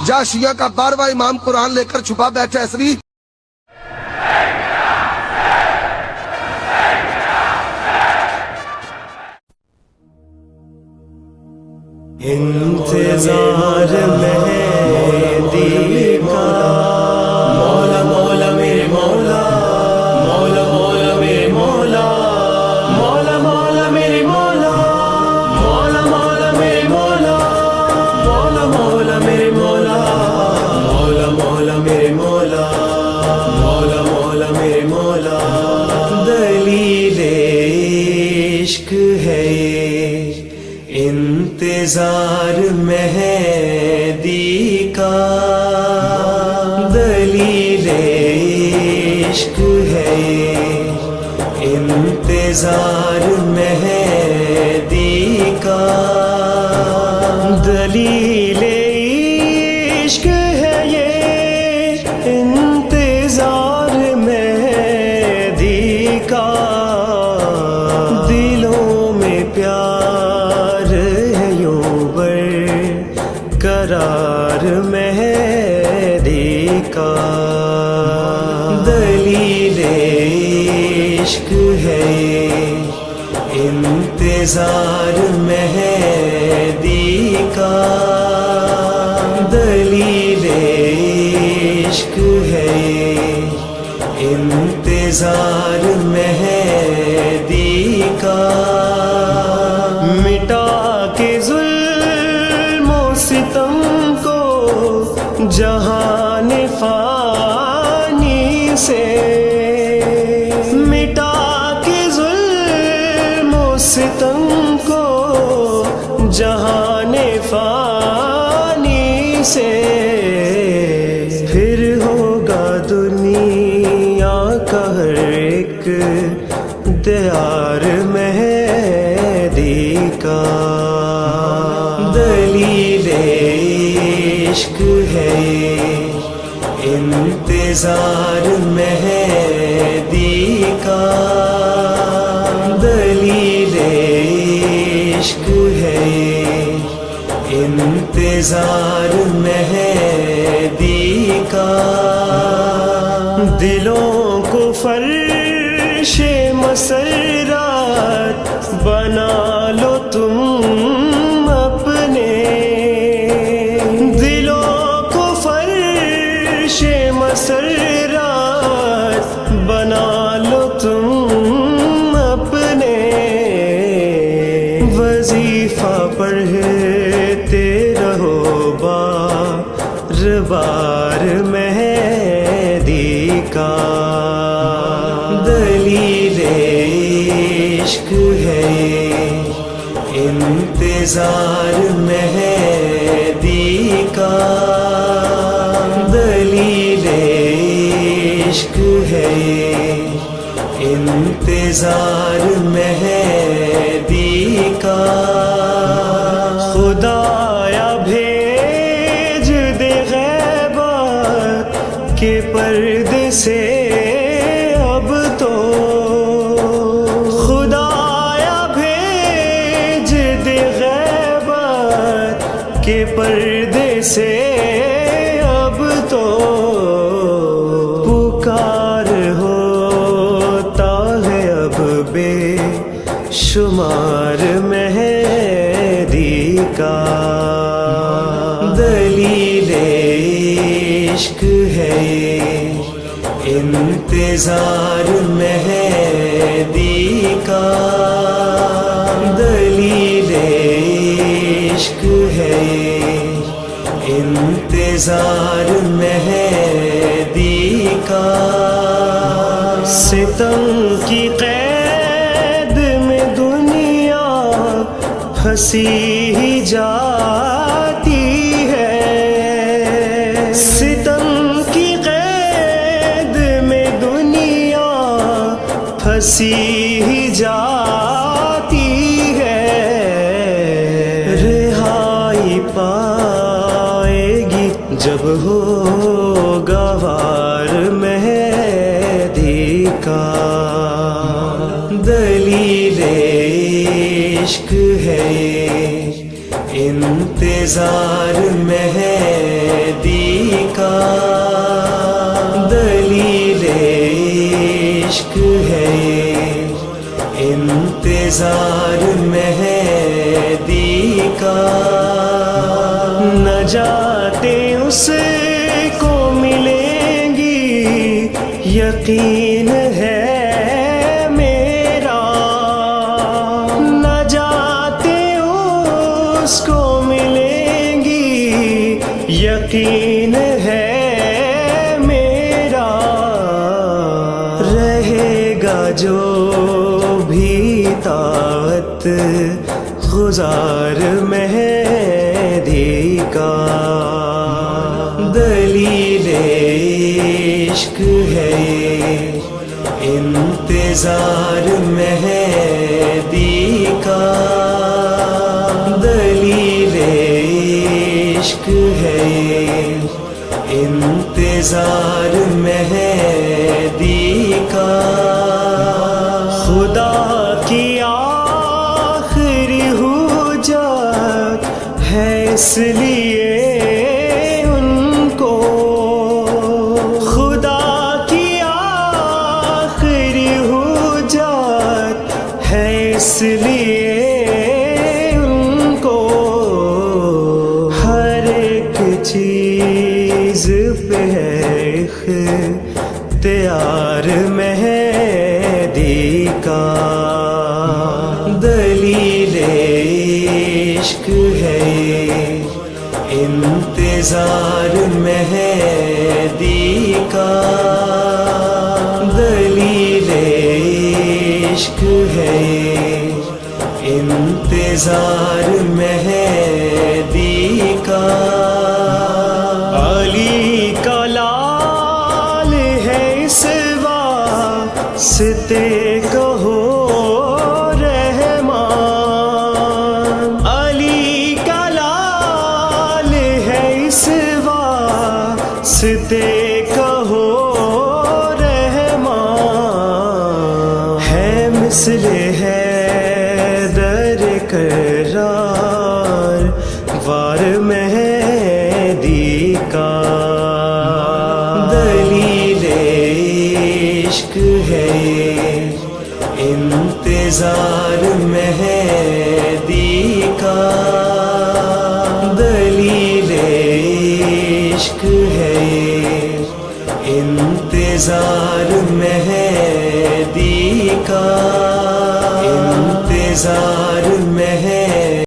जाशिया का 12वां इमाम कुरान लेकर छुपा बैठे असरी। इंतजार मेहदी का मौला मौला मेरे मौला मौला मौला मेरे मौला मौला मौला मेरे मौला मौला मौला मेरे मौला मौला मौला मेरे मौला मौला मौला मेरे मौला मौला मौला मेरे मौला। दलीले इश्क है ये इंतजार मेहदी का, दलीले इश्क है ये इंतजार मेहदी का, दलीले इश्क है ये इंतजार मेहदी का। दिलों में प्यार करार मेहदी का, दलीले इश्क है ये इंतजार मेहदी का, दलीले इश्क है ये इंतजार मेहदी का। मिटा के सितम को जहान फानी से, मिटा के जुल्म सितम को जहान फानी से, फिर होगा दुनिया का हर एक दीदार मेहदी का। दलीले इश्क है ये इंतजार मेहदी का, दलीले इश्क है ये इंतजार मेहदी का। दिलों को फर्शे मसरत बना लो तुम अपने, दिलों को फर्शे मसरत बना लो तुम अपने। वजीफा पढ़ते रहो बार बार मेहदी का, दलीले इश्क है ये इंतजार मेहदी का, दलीले इश्क है ये इंतजार मेहदी का। खुदाया भेज दे गैबत के पर्दे से अब तो, खुदाया भेज दे गैबत के पर्दे से अब तो। पुकार होता है अब बेशुमार मेहदी का, दलीले इश्क है ये इंतजार मेहदी का, दलीले इश्क है ये इंतजार मेहदी का। सितम की कैद में दुनिया फंसी ही जाती है, सितम की कैद में दुनिया फंसी ही जाती है। रिहाई पाएगी जब होगा वार मेहदी का, दलीले इश्क है ये इंतजार मेहदी انتظار مہدی کا، نجاتیں اس کو ملیں گی یقین ہے میرا، نجاتیں اس کو ملیں گی یقین ہے میرا، رہے گا جو بھی طاعت گزار مہدی کا، دلیل عشق ہے یہ انتظار مہدی کا، دلیل عشق ہے یہ انتظار مہدی کا، خدا کی آخری حجت ہے اس لیے ان کو، خدا کی آخری حجت ہے اس لیے ان کو، ہر ایک چیز پہ ہے اختیار مہدی کا، دلیل عشق ہے یہ انتظار مہدی کا، دلیل عشق ہے یہ انتظار مہدی کا، علی کا لال ہے اس واسطے کہو رحمان، علی کا لال ہے اس واسطے کہو رحمان، ہے مثل حیدر کرار وار مہدی کا، دلیل عشق ہے یہ انتظار مہدی کا، دلیل عشق ہے یہ انتظار مہدی کا، انتظار